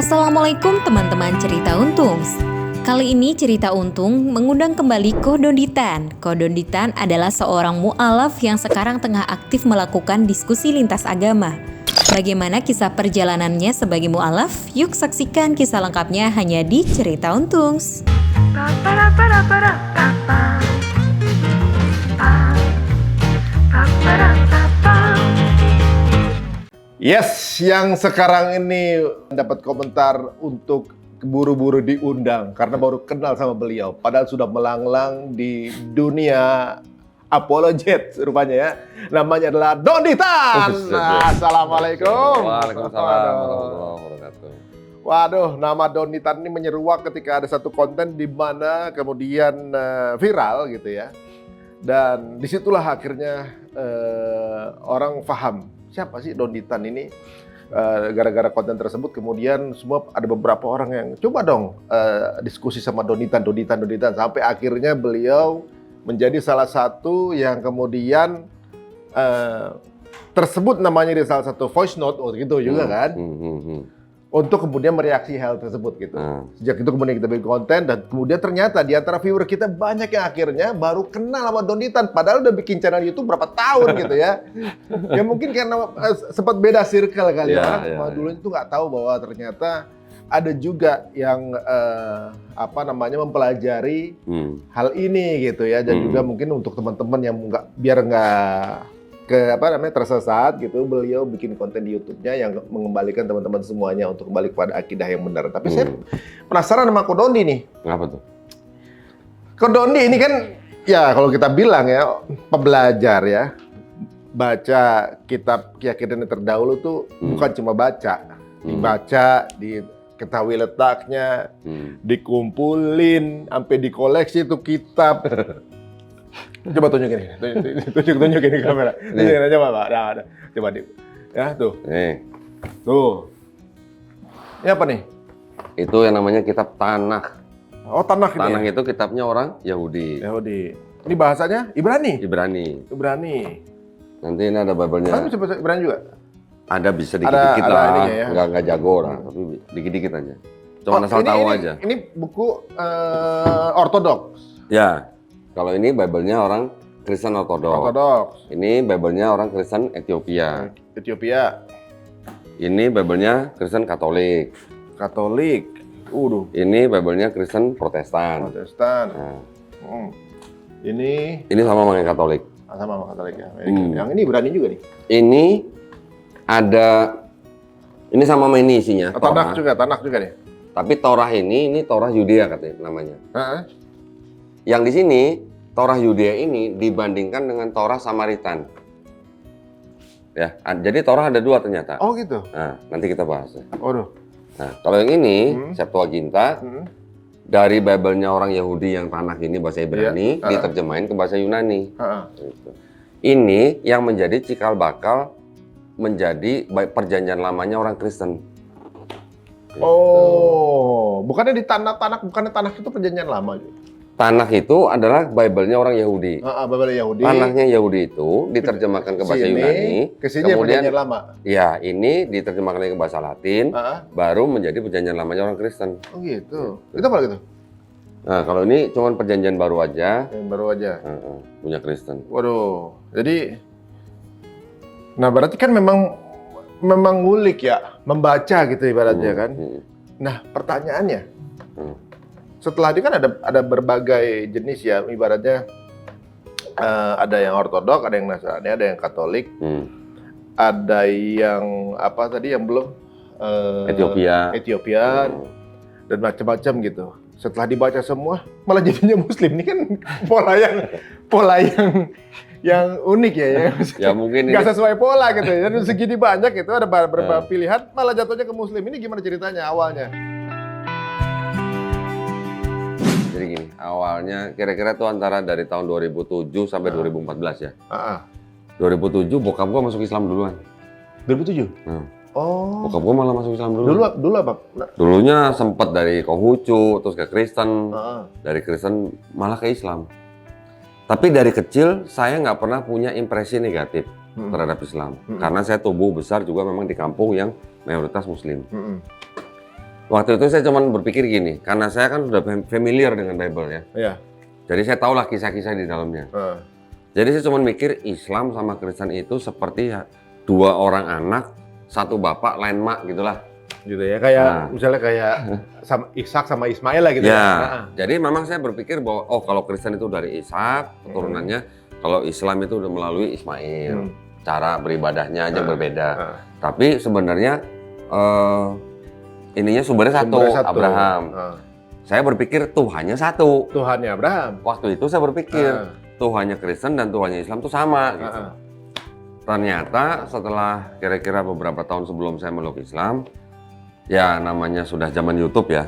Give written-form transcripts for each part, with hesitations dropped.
Assalamualaikum teman-teman cerita untung. Kali ini cerita untung mengundang kembali Ko Donditan. Ko Donditan adalah seorang mu'alaf yang sekarang tengah aktif melakukan diskusi lintas agama. Bagaimana kisah perjalanannya sebagai mu'alaf? Yuk saksikan kisah lengkapnya hanya di Cerita Untung. Yes, yang sekarang ini dapat komentar untuk buru-buru diundang karena baru kenal sama beliau. Padahal sudah melanglang di dunia apologet rupanya ya. Namanya adalah Donditan. Assalamualaikum. Waalaikumsalam warahmatullahi wabarakatuh. Waduh, nama Donditan ini menyeruak ketika ada satu konten di mana kemudian viral gitu ya. Dan disitulah akhirnya orang paham siapa sih Donditan ini. Gara-gara konten tersebut kemudian semua ada beberapa orang yang coba dong diskusi sama Donditan sampai akhirnya beliau menjadi salah satu yang kemudian tersebut namanya di salah satu voice note gitu juga kan. Untuk kemudian mereaksi hal tersebut gitu. Sejak itu kemudian kita bikin konten dan kemudian ternyata di antara viewer kita banyak yang akhirnya baru kenal sama Donditan padahal udah bikin channel YouTube berapa tahun gitu ya. Ya mungkin karena sempat beda circle kali ya. Dulu itu nggak tahu bahwa ternyata ada juga yang mempelajari hal ini gitu ya dan juga mungkin untuk teman-teman yang biar nggak tersesat gitu, beliau bikin konten di YouTube-nya yang mengembalikan teman-teman semuanya untuk kembali kepada akidah yang benar. Tapi saya penasaran sama Ko Dondi nih. Kenapa tuh? Ko Dondi ini kan ya kalau kita bilang ya pembelajar ya, baca kitab keyakinan yang terdahulu tuh bukan cuma baca, dibaca, diketahui letaknya, dikumpulin, sampai dikoleksi tuh kitab. Coba tunjukin ini kamera. Tunjukin aja Pak. Nah, coba di. Ya, tuh. Nih. Tuh. Ini apa nih? Itu yang namanya kitab Tanakh. Oh, Tanakh ini. Tanakh itu kitabnya orang Yahudi. Ini bahasanya Ibrani. Nanti ini ada Bible-nya. Kamu bisa bahasa Ibrani juga? Ada bisa dikit-dikit lah. Ya? Enggak jago lah, tapi dikit-dikit aja. Cuma asal tahu aja. Ini buku ortodoks. Ya. Kalau ini Bible-nya orang Kristen Ortodoks. Ini Bible-nya orang Kristen Ethiopia. Ini Bible-nya Kristen Katolik. Ini Bible-nya Kristen Protestan. Nah. Ini sama dengan Katolik. Sama Katolik ya. Yang ini Ibrani juga nih. Ini sama ini isinya. Tanakh juga nih. Tapi Torah ini Torah Yudea katanya namanya. Yang di sini Torah Yudea ini dibandingkan dengan Torah Samaritan. Ya, jadi Torah ada dua ternyata. Oh gitu. Nah, nanti kita bahas. Nah, kalau yang ini Septuaginta dari Bible-nya orang Yahudi yang Tanakh ini bahasa Ibrani diterjemahin ke bahasa Yunani. Gitu. Ini yang menjadi cikal bakal menjadi perjanjian lamanya orang Kristen. Gitu. Oh, bukannya di Tanakh itu perjanjian lama juga? Tanakh itu adalah Bible-nya orang Yahudi. Bible Yahudi. Tanakh-nya Yahudi itu diterjemahkan ke bahasa Yunani. Kemudian lama. Ya, ini diterjemahkan ke bahasa Latin. Baru menjadi perjanjian lamanya orang Kristen. Oh gitu. Itu apa gitu? Nah, kalau ini cuma perjanjian baru aja. Punya Kristen. Waduh. Jadi, nah berarti kan memang ngulik ya, membaca gitu ibaratnya kan. Nah, pertanyaannya. Setelah ini kan ada berbagai jenis ya, ibaratnya ada yang Ortodok, ada yang Nasrani, ada yang Katolik, ada yang apa tadi yang belum Ethiopia dan macam-macam gitu. Setelah dibaca semua, malah jadinya Muslim. Ini kan pola yang unik ya. Ya mungkin nggak sesuai pola gitu. Dan segini banyak itu ada beberapa pilihan, malah jatuhnya ke Muslim. Ini gimana ceritanya awalnya? Jadi gini, awalnya kira-kira tuh antara dari tahun 2007 sampai 2014 ya. 2007 bokap gua masuk Islam duluan. 2007? Oh. Bokap gua malah masuk Islam duluan. Dulu apa? Dulunya sempat dari Konghucu, terus ke Kristen. Dari Kristen malah ke Islam. Tapi dari kecil saya nggak pernah punya impresi negatif terhadap Islam. Karena saya tumbuh besar juga memang di kampung yang mayoritas Muslim. Waktu itu saya cuma berpikir gini, karena saya kan sudah familiar dengan Bible ya. Iya. Jadi saya tahulah kisah-kisah di dalamnya. Jadi saya cuma mikir Islam sama Kristen itu seperti dua orang anak, satu bapak, lain mak gitulah. Gitu ya, kayak misalnya kayak sama Ishak sama Ismail lah gitu ya. Jadi memang saya berpikir bahwa kalau Kristen itu dari Ishak keturunannya, kalau Islam itu udah melalui Ismail. Cara beribadahnya aja berbeda. Tapi sebenarnya ininya sumbernya satu. Abraham. Saya berpikir Tuhannya satu. Tuhannya Abraham. Waktu itu saya berpikir Tuhannya Kristen dan Tuhannya Islam itu sama. Gitu. Ternyata setelah kira-kira beberapa tahun sebelum saya meluk Islam, ya namanya sudah zaman YouTube ya.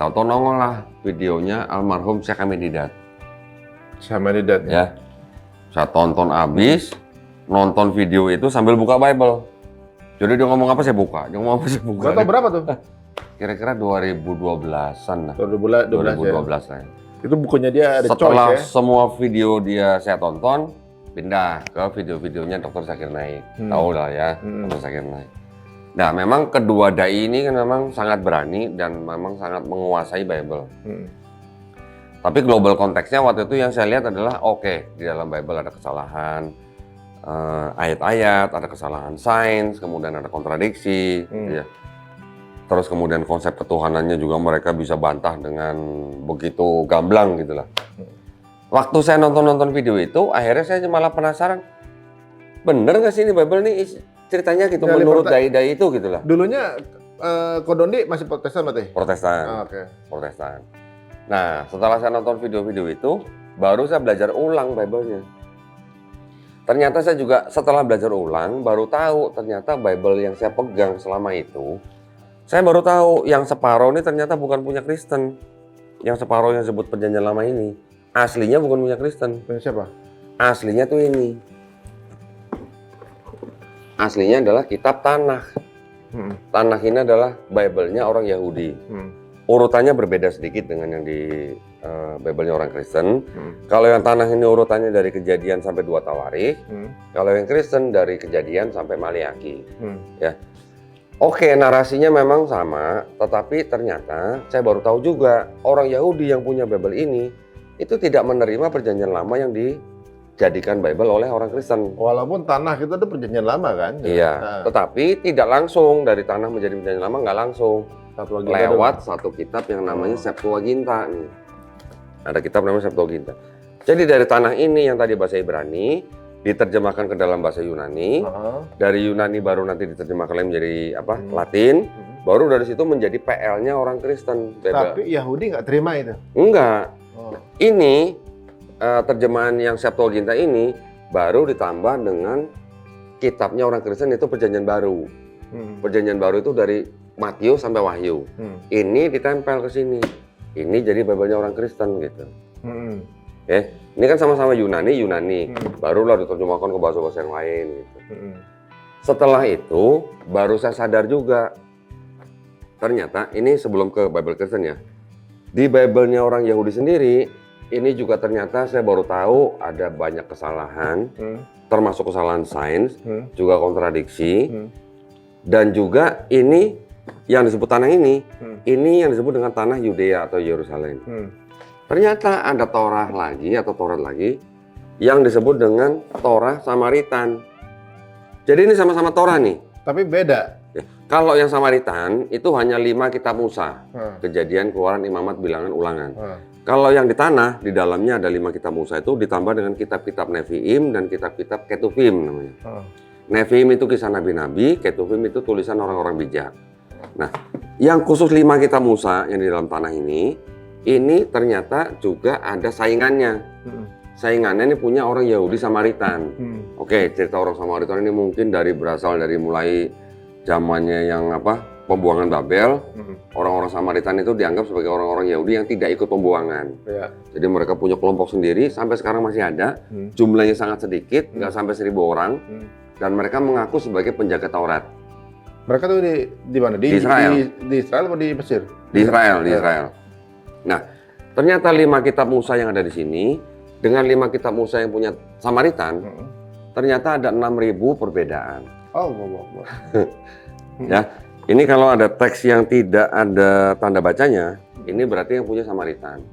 Tahu-tahu nongol lah videonya almarhum Syekh Hamid Didat. Syekh Hamid Didat ya. Saya tonton abis, nonton video itu sambil buka Bible. Jadi dia ngomong apa saya buka, dia ngomong apa saya buka. Tahun berapa tuh? Kira-kira 2012-an lah. 2012 lah. Itu bukunya dia ada setelah choice ya? Semua video dia saya tonton, pindah ke video-videonya Dr. Zakir Naik. Tahu lah ya, Dr. Zakir Naik. Nah, memang kedua dai ini kan memang sangat berani dan memang sangat menguasai Bible. Tapi global konteksnya waktu itu yang saya lihat adalah di dalam Bible ada kesalahan ayat-ayat, ada kesalahan sains, kemudian ada kontradiksi, ya. Terus kemudian konsep ketuhanannya juga mereka bisa bantah dengan begitu gamblang gitulah. Waktu saya nonton video itu, akhirnya saya malah penasaran, bener nggak sih ini Bible nih ceritanya gitu ya, menurut dai-dai itu gitulah. Dulunya Kodondi masih Protestan berarti? Protestan. Protestan. Nah, setelah saya nonton video-video itu, baru saya belajar ulang Bible-nya. Ternyata saya juga setelah belajar ulang, baru tahu ternyata Bible yang saya pegang selama itu, saya baru tahu yang separuh ini ternyata bukan punya Kristen. Yang separuh yang disebut Perjanjian Lama ini, aslinya bukan punya Kristen. Punya siapa? Aslinya tuh ini. Aslinya adalah kitab Tanakh. Tanakh ini adalah Bible-nya orang Yahudi. Urutannya berbeda sedikit dengan yang di Bible-nya orang Kristen. Kalau yang Tanakh ini urutannya dari Kejadian sampai 2 Tawarikh. Kalau yang Kristen dari Kejadian sampai Maliaki. Ya. Narasinya memang sama, tetapi ternyata saya baru tahu juga orang Yahudi yang punya Bible ini itu tidak menerima Perjanjian Lama yang dijadikan Bible oleh orang Kristen. Walaupun Tanakh itu ada Perjanjian Lama kan? Iya, tetapi tidak langsung dari Tanakh menjadi Perjanjian Lama, nggak langsung. Lewat satu kitab yang namanya Septuaginta nih. Ada kitab namanya Septuaginta. Jadi dari Tanakh ini yang tadi bahasa Ibrani diterjemahkan ke dalam bahasa Yunani. Dari Yunani baru nanti diterjemahkan lagi menjadi Latin. Baru dari situ menjadi PL-nya orang Kristen. Tapi Yahudi nggak terima itu? Enggak. Ini terjemahan yang Septuaginta ini baru ditambah dengan kitabnya orang Kristen itu Perjanjian Baru. Perjanjian Baru itu dari Matius sampai Wahyu. Ini ditempel ke sini. Ini jadi Bible-nya orang Kristen gitu. Ini kan sama-sama Yunani. Barulah diterjemahkan ke bahasa-bahasa yang lain gitu. Setelah itu baru saya sadar juga. Ternyata ini sebelum ke Bible Kristen ya. Di Bible-nya orang Yahudi sendiri, ini juga ternyata saya baru tahu ada banyak kesalahan, termasuk kesalahan sains, juga kontradiksi, dan juga ini yang disebut tanah ini yang disebut dengan tanah Yudea atau Yerusalem. Ternyata ada Torah lagi atau Taurat lagi yang disebut dengan Torah Samaritan. Jadi ini sama-sama Torah nih. Tapi beda. Ya. Kalau yang Samaritan itu hanya 5 kitab Musa. Kejadian, Keluaran, Imamat, Bilangan, Ulangan. Kalau yang di tanah, di dalamnya ada 5 kitab Musa itu ditambah dengan kitab-kitab Nevi'im dan kitab-kitab Ketuvim namanya. Nevi'im itu kisah nabi-nabi, Ketuvim itu tulisan orang-orang bijak. Nah, yang khusus 5 kitab Musa yang di dalam tanah ini ternyata juga ada saingannya. Saingannya ini punya orang Yahudi Samaritan. Oke, cerita orang Samaritan ini mungkin berasal dari mulai zamannya yang pembuangan Babel. Orang-orang Samaritan itu dianggap sebagai orang-orang Yahudi yang tidak ikut pembuangan. Jadi mereka punya kelompok sendiri, sampai sekarang masih ada. Jumlahnya sangat sedikit, nggak sampai 1.000 orang. Dan mereka mengaku sebagai penjaga Taurat. Mereka tuh di mana? Di Israel. Di Israel atau di Mesir? Di Israel. Nah, ternyata 5 kitab Musa yang ada di sini dengan 5 kitab Musa yang punya Samaritan, ternyata ada 6.000 perbedaan. Oh, ya, Ini kalau ada teks yang tidak ada tanda bacanya, ini berarti yang punya Samaritan.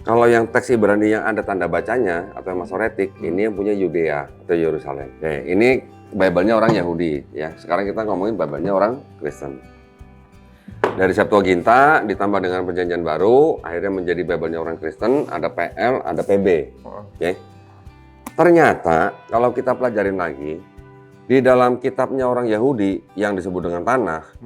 Kalau yang teks Ibrani yang ada tanda bacanya atau Masoretik, ini yang punya Yudea atau Yerusalem. Oke, ini Bible-nya orang Yahudi ya. Sekarang kita ngomongin Bible-nya orang Kristen. Dari Septuaginta ditambah dengan Perjanjian Baru, akhirnya menjadi Bible-nya orang Kristen, ada PL, ada PB. Oke. Ternyata kalau kita pelajarin lagi, di dalam kitabnya orang Yahudi yang disebut dengan Tanakh,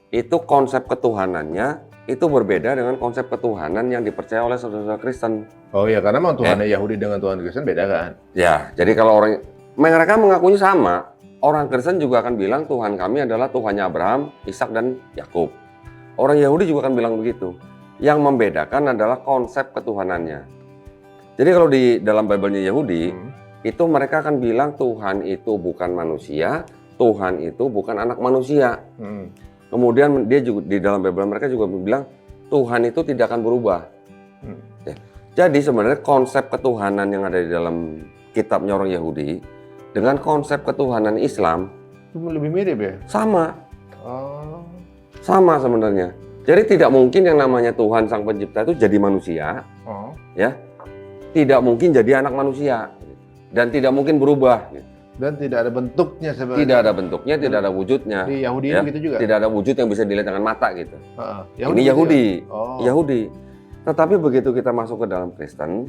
itu konsep ketuhanannya itu berbeda dengan konsep ketuhanan yang dipercaya oleh saudara-saudara Kristen. Oh ya, karena memang Tuhannya Yahudi dengan Tuhan Kristen beda kan? Ya, jadi kalau mereka mengakunya sama, orang Kristen juga akan bilang Tuhan kami adalah Tuhannya Abraham, Ishak dan Yakub. Orang Yahudi juga akan bilang begitu. Yang membedakan adalah konsep ketuhanannya. Jadi kalau di dalam Bible-nya Yahudi, itu mereka akan bilang Tuhan itu bukan manusia, Tuhan itu bukan anak manusia. Kemudian dia juga di dalam Bible mereka juga bilang Tuhan itu tidak akan berubah. Ya. Jadi sebenarnya konsep ketuhanan yang ada di dalam kitabnya orang Yahudi dengan konsep ketuhanan Islam itu lebih mirip ya? Sama. Oh. Sama sebenarnya. Jadi tidak mungkin yang namanya Tuhan Sang Pencipta itu jadi manusia. Ya. Tidak mungkin jadi anak manusia. Dan tidak mungkin berubah. Dan tidak ada bentuknya sebenarnya. Tidak ada bentuknya, tidak ada wujudnya. Di Yahudi ya? Gitu juga? Tidak ada wujud yang bisa dilihat dengan mata gitu. Yahudi ini Yahudi. Oh. Yahudi. Tetapi begitu kita masuk ke dalam Kristen,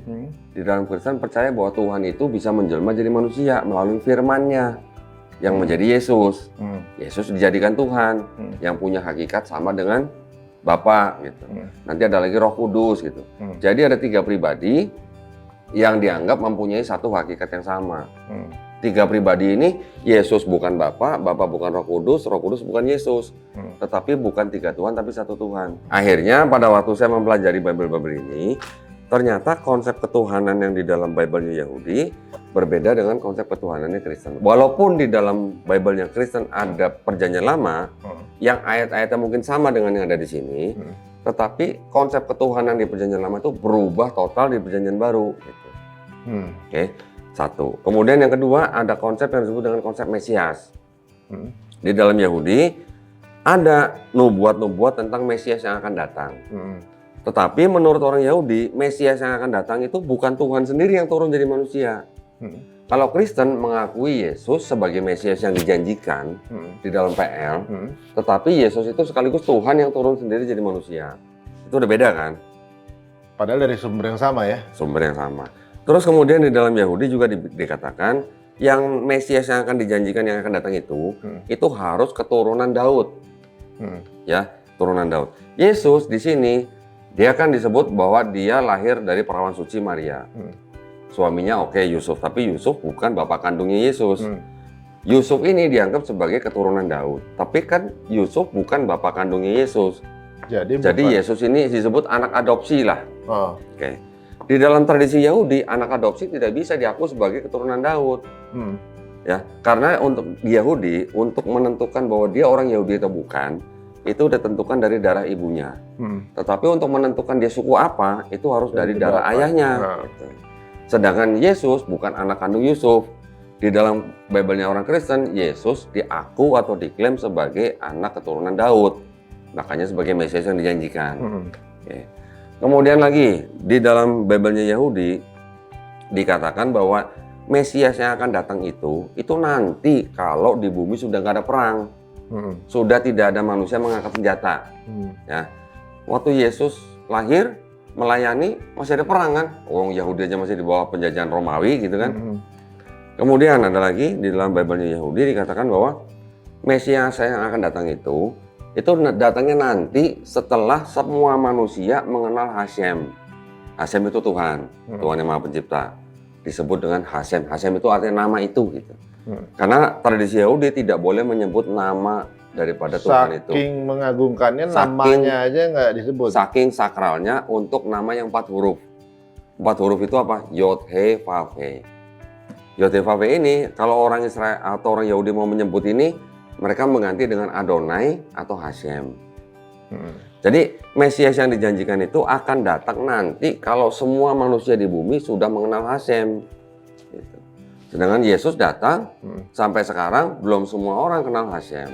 di dalam Kristen percaya bahwa Tuhan itu bisa menjelma jadi manusia melalui firman-Nya yang menjadi Yesus. Yesus dijadikan Tuhan yang punya hakikat sama dengan Bapa gitu. Nanti ada lagi Roh Kudus gitu. Jadi ada 3 pribadi yang dianggap mempunyai satu hakikat yang sama. 3 pribadi ini, Yesus bukan Bapa, Bapa bukan Roh Kudus bukan Yesus. Tetapi bukan 3 Tuhan, tapi 1 Tuhan. Akhirnya pada waktu saya mempelajari Bible ini, ternyata konsep ketuhanan yang di dalam Bible-nya Yahudi berbeda dengan konsep ketuhanannya Kristen. Walaupun di dalam Bible-nya Kristen ada Perjanjian Lama, yang ayat-ayatnya mungkin sama dengan yang ada di sini, tetapi konsep ketuhanan di Perjanjian Lama itu berubah total di Perjanjian Baru. Gitu. Oke, 1. Kemudian yang kedua ada konsep yang disebut dengan konsep Mesias. Di dalam Yahudi ada nubuat-nubuat tentang Mesias yang akan datang. Tetapi menurut orang Yahudi, Mesias yang akan datang itu bukan Tuhan sendiri yang turun jadi manusia. Kalau Kristen mengakui Yesus sebagai Mesias yang dijanjikan di dalam PL, tetapi Yesus itu sekaligus Tuhan yang turun sendiri jadi manusia. Itu udah beda kan? Padahal dari sumber yang sama ya? Sumber yang sama. Terus kemudian di dalam Yahudi juga dikatakan yang Mesias yang akan dijanjikan yang akan datang itu harus keturunan Daud. Ya, turunan Daud. Yesus di sini dia kan disebut bahwa dia lahir dari perawan suci Maria. Suaminya Yusuf, tapi Yusuf bukan bapak kandungnya Yesus. Yusuf ini dianggap sebagai keturunan Daud, tapi kan Yusuf bukan bapak kandungnya Yesus. Jadi Yesus ini disebut anak adopsi lah. Oke. Di dalam tradisi Yahudi, anak adopsi tidak bisa diaku sebagai keturunan Daud. Ya, karena untuk Yahudi, untuk menentukan bahwa dia orang Yahudi atau bukan, itu udah tentukan dari darah ibunya. Tetapi untuk menentukan dia suku apa, itu harus dari darah ayahnya. Gitu. Sedangkan Yesus bukan anak kandung Yusuf. Di dalam Bible-nya orang Kristen, Yesus diaku atau diklaim sebagai anak keturunan Daud. Makanya sebagai Mesias yang dijanjikan. Oke. Kemudian lagi, di dalam Bible-nya Yahudi, dikatakan bahwa Mesias yang akan datang itu nanti kalau di bumi sudah nggak ada perang. Sudah tidak ada manusia mengangkat senjata. Ya. Waktu Yesus lahir, melayani, masih ada perang kan? Orang Yahudi aja masih di bawah penjajahan Romawi gitu kan. Kemudian ada lagi, di dalam Bible-nya Yahudi dikatakan bahwa Mesias yang akan datang itu datangnya nanti setelah semua manusia mengenal Hashem. Hashem itu Tuhan, Tuhan yang Maha Pencipta. Disebut dengan Hashem. Hashem itu artinya nama itu gitu. Karena tradisi Yahudi tidak boleh menyebut nama daripada Tuhan itu. Saking mengagungkannya namanya aja nggak disebut. Saking sakralnya untuk nama yang 4 huruf. 4 huruf itu apa? Yod, He, Vav, He. Yod, He, Vav, He ini kalau orang Israel atau orang Yahudi mau menyebut ini, mereka mengganti dengan Adonai atau Hashem. Jadi Mesias yang dijanjikan itu akan datang nanti kalau semua manusia di bumi sudah mengenal Hashem. Gitu. Sedangkan Yesus datang, sampai sekarang belum semua orang kenal Hashem.